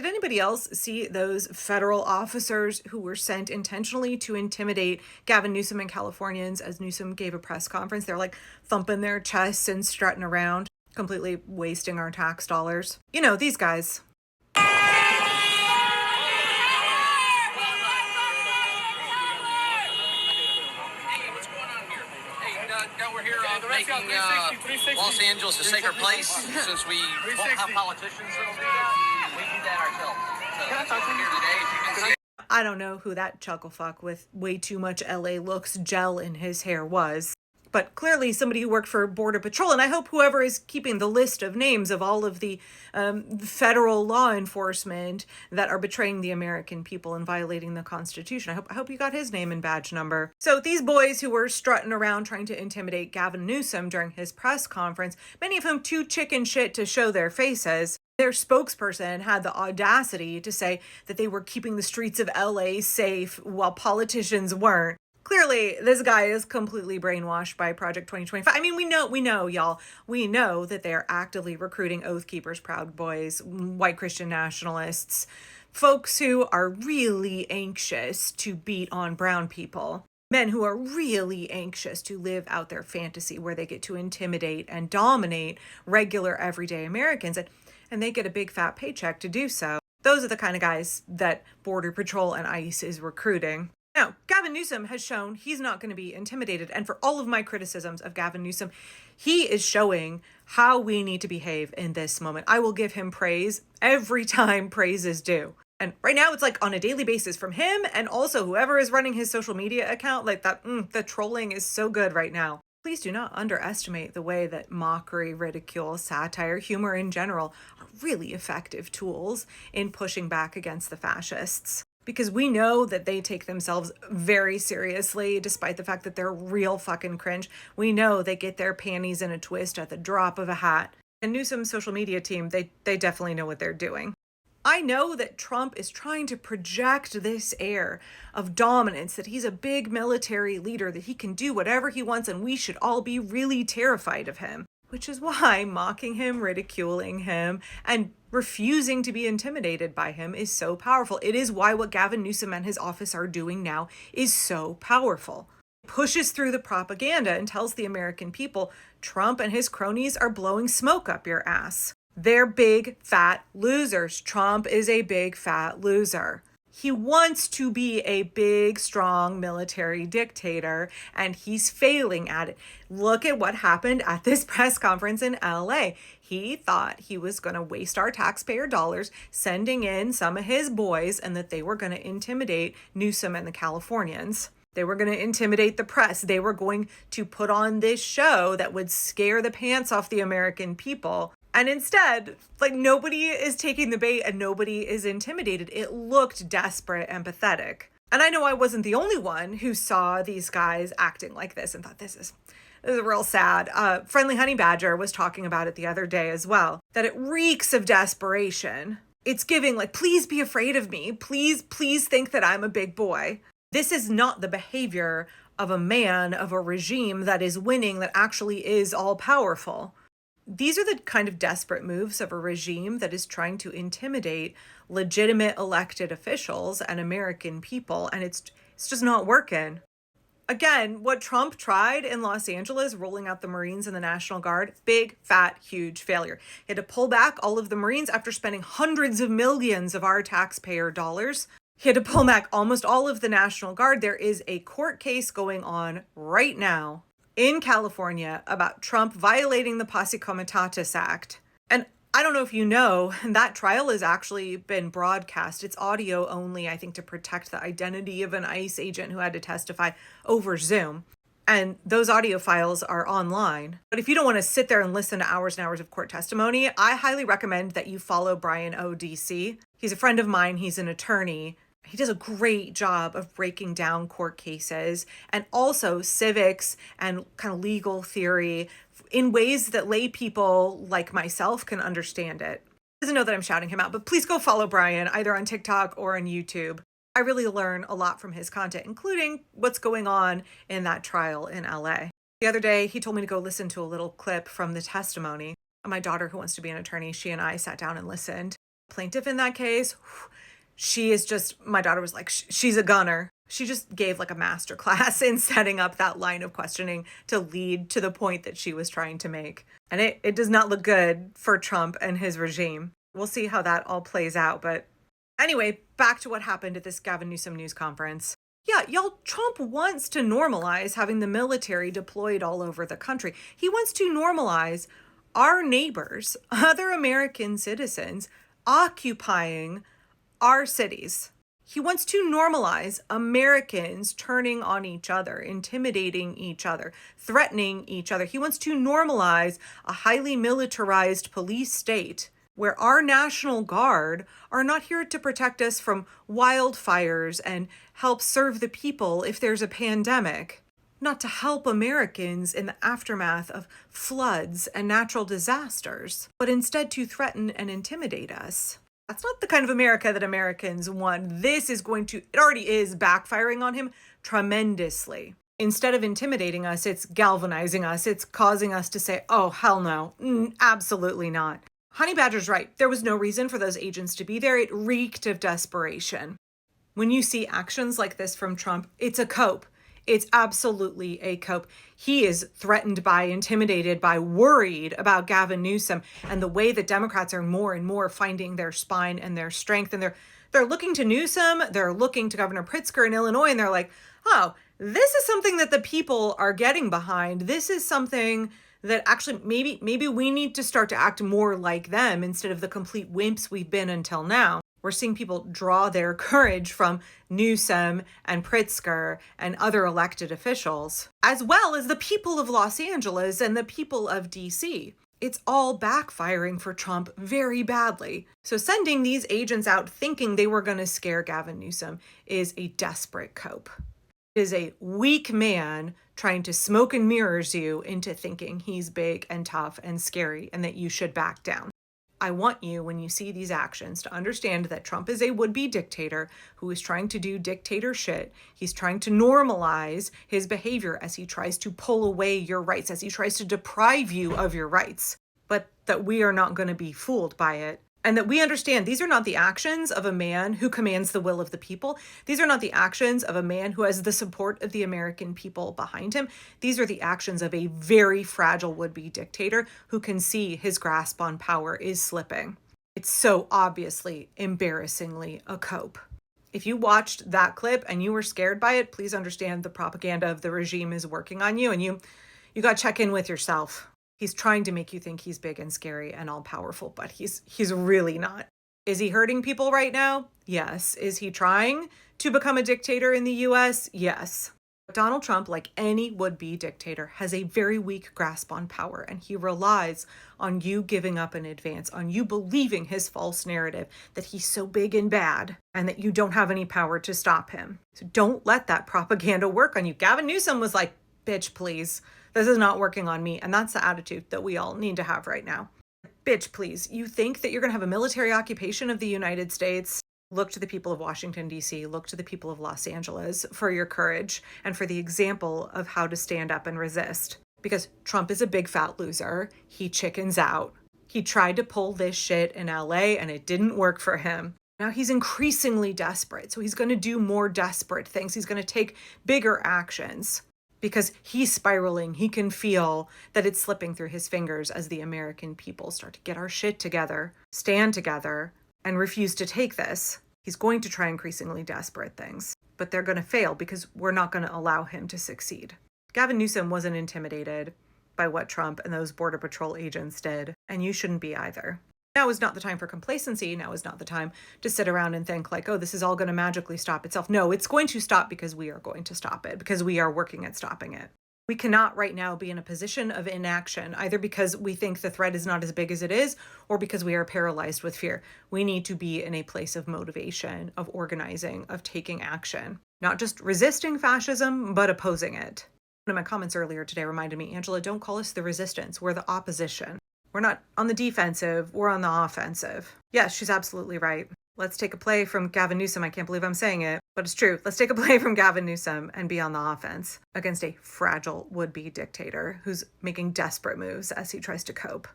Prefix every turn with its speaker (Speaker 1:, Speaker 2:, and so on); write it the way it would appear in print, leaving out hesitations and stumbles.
Speaker 1: did anybody else see those federal officers who were sent intentionally to intimidate Gavin Newsom and Californians as Newsom gave a press conference? They're like thumping their chests and strutting around, completely wasting our tax dollars. You know, these guys.
Speaker 2: We're here making Los Angeles a safer place. Since we won't have politicians that'll do that, we do that ourselves. So that's what we're here today, as you can see.
Speaker 1: I don't know who that chucklefuck with way too much LA looks gel in his hair was, but clearly somebody who worked for Border Patrol, and I hope whoever is keeping the list of names of all of the federal law enforcement that are betraying the American people and violating the Constitution. I hope you got his name and badge number. So these boys who were strutting around trying to intimidate Gavin Newsom during his press conference, many of whom too chicken shit to show their faces, their spokesperson had the audacity to say that they were keeping the streets of LA safe while politicians weren't. Clearly, this guy is completely brainwashed by Project 2025. I mean, we know, y'all. We know that they are actively recruiting Oath Keepers, Proud Boys, white Christian nationalists, folks who are really anxious to beat on brown people, men who are really anxious to live out their fantasy where they get to intimidate and dominate regular everyday Americans, and they get a big fat paycheck to do so. Those are the kind of guys that Border Patrol and ICE is recruiting. Now, Gavin Newsom has shown he's not going to be intimidated. And for all of my criticisms of Gavin Newsom, he is showing how we need to behave in this moment. I will give him praise every time praise is due. And right now it's like on a daily basis from him and also whoever is running his social media account, like that, the trolling is so good right now. Please do not underestimate the way that mockery, ridicule, satire, humor in general are really effective tools in pushing back against the fascists. Because we know that they take themselves very seriously, despite the fact that they're real fucking cringe. We know they get their panties in a twist at the drop of a hat. And Newsom's social media team, they definitely know what they're doing. I know that Trump is trying to project this air of dominance, that he's a big military leader, that he can do whatever he wants, and we should all be really terrified of him. Which is why mocking him, ridiculing him, and refusing to be intimidated by him is so powerful. It is why what Gavin Newsom and his office are doing now is so powerful. He pushes through the propaganda and tells the American people Trump and his cronies are blowing smoke up your ass. They're big, fat losers. Trump is a big, fat loser. He wants to be a big, strong military dictator, and he's failing at it. Look at what happened at this press conference in LA. He thought he was going to waste our taxpayer dollars sending in some of his boys and that they were going to intimidate Newsom and the Californians. They were going to intimidate the press. They were going to put on this show that would scare the pants off the American people. And instead, like, nobody is taking the bait and nobody is intimidated. It looked desperate and pathetic. And I know I wasn't the only one who saw these guys acting like this and thought this is real sad. Friendly Honey Badger was talking about it the other day as well, that it reeks of desperation. It's giving like, please be afraid of me. Please think that I'm a big boy. This is not the behavior of a man, of a regime that is winning, that actually is all powerful. These are the kind of desperate moves of a regime that is trying to intimidate legitimate elected officials and American people, and it's just not working. Again, what Trump tried in Los Angeles, rolling out the Marines and the National Guard, big, fat, huge failure. He had to pull back all of the Marines after spending hundreds of millions of our taxpayer dollars. He had to pull back almost all of the National Guard. There is a court case going on right now in California about Trump violating the Posse Comitatus Act. And I don't know if you know, that trial has actually been broadcast. It's audio only, I think, to protect the identity of an ICE agent who had to testify over Zoom. And those audio files are online. But if you don't want to sit there and listen to hours and hours of court testimony, I highly recommend that you follow Bryan ODC. He's a friend of mine. He's an attorney. He does a great job of breaking down court cases and also civics and kind of legal theory in ways that lay people like myself can understand it. He doesn't know that I'm shouting him out, but please go follow Bryan either on TikTok or on YouTube. I really learn a lot from his content, including what's going on in that trial in LA. The other day, he told me to go listen to a little clip from the testimony. My daughter, who wants to be an attorney, she and I sat down and listened. plaintiff in that case, she is just, my daughter was like, she's a gunner. She just gave like a master class in setting up that line of questioning to lead to the point that she was trying to make. And it does not look good for Trump and his regime. We'll see how that all plays out. But anyway, back to what happened at this Gavin Newsom news conference. Yeah, y'all, Trump wants to normalize having the military deployed all over the country. He wants to normalize our neighbors, other American citizens, occupying our cities. He wants to normalize Americans turning on each other, intimidating each other, threatening each other. He wants to normalize a highly militarized police state where our National Guard are not here to protect us from wildfires and help serve the people if there's a pandemic, not to help Americans in the aftermath of floods and natural disasters, but instead to threaten and intimidate us. That's not the kind of America that Americans want. This is it already is backfiring on him tremendously. Instead of intimidating us, it's galvanizing us. It's causing us to say, oh, hell no, absolutely not. Honey Badger's right. There was no reason for those agents to be there. It reeked of desperation. When you see actions like this from Trump, it's a cope. It's absolutely a cope. He is threatened by, intimidated by, worried about Gavin Newsom and the way that Democrats are more and more finding their spine and their strength. And they're looking to Newsom, they're looking to Governor Pritzker in Illinois, and they're like, oh, this is something that the people are getting behind. This is something that actually maybe we need to start to act more like them instead of the complete wimps we've been until now. We're seeing people draw their courage from Newsom and Pritzker and other elected officials, as well as the people of Los Angeles and the people of DC. It's all backfiring for Trump very badly. So sending these agents out thinking they were going to scare Gavin Newsom is a desperate cope. It is a weak man trying to smoke and mirrors you into thinking he's big and tough and scary and that you should back down. I want you, when you see these actions, to understand that Trump is a would-be dictator who is trying to do dictator shit. He's trying to normalize his behavior as he tries to pull away your rights, as he tries to deprive you of your rights, but that we are not going to be fooled by it. And that we understand these are not the actions of a man who commands the will of the people. These are not the actions of a man who has the support of the American people behind him. These are the actions of a very fragile would-be dictator who can see his grasp on power is slipping. It's so obviously, embarrassingly a cope. If you watched that clip and you were scared by it, please understand the propaganda of the regime is working on you, and you got to check in with yourself. He's trying to make you think he's big and scary and all powerful, but he's really not. Is he hurting people right now? Yes. Is he trying to become a dictator in the US? Yes. Donald Trump, like any would-be dictator, has a very weak grasp on power, and he relies on you giving up in advance, on you believing his false narrative that he's so big and bad and that you don't have any power to stop him. So don't let that propaganda work on you. Gavin Newsom was like, bitch, please. This is not working on me. And that's the attitude that we all need to have right now. Bitch, please. You think that you're going to have a military occupation of the United States? Look to the people of Washington, D.C. Look to the people of Los Angeles for your courage and for the example of how to stand up and resist. Because Trump is a big fat loser. He chickens out. He tried to pull this shit in LA and it didn't work for him. Now he's increasingly desperate. So he's going to do more desperate things. He's going to take bigger actions. Because he's spiraling, he can feel that it's slipping through his fingers as the American people start to get our shit together, stand together, and refuse to take this. He's going to try increasingly desperate things, but they're going to fail because we're not going to allow him to succeed. Gavin Newsom wasn't intimidated by what Trump and those Border Patrol agents did, and you shouldn't be either. Now is not the time for complacency. Now is not the time to sit around and think like, oh, this is all going to magically stop itself. No, it's going to stop because we are going to stop it, because we are working at stopping it. We cannot right now be in a position of inaction, either because we think the threat is not as big as it is, or because we are paralyzed with fear. We need to be in a place of motivation, of organizing, of taking action. Not just resisting fascism, but opposing it. One of my comments earlier today reminded me, Angela, don't call us the resistance. We're the opposition. We're not on the defensive, we're on the offensive. Yes, she's absolutely right. Let's take a play from Gavin Newsom. I can't believe I'm saying it, but it's true. Let's take a play from Gavin Newsom and be on the offense against a fragile would-be dictator who's making desperate moves as he tries to cope.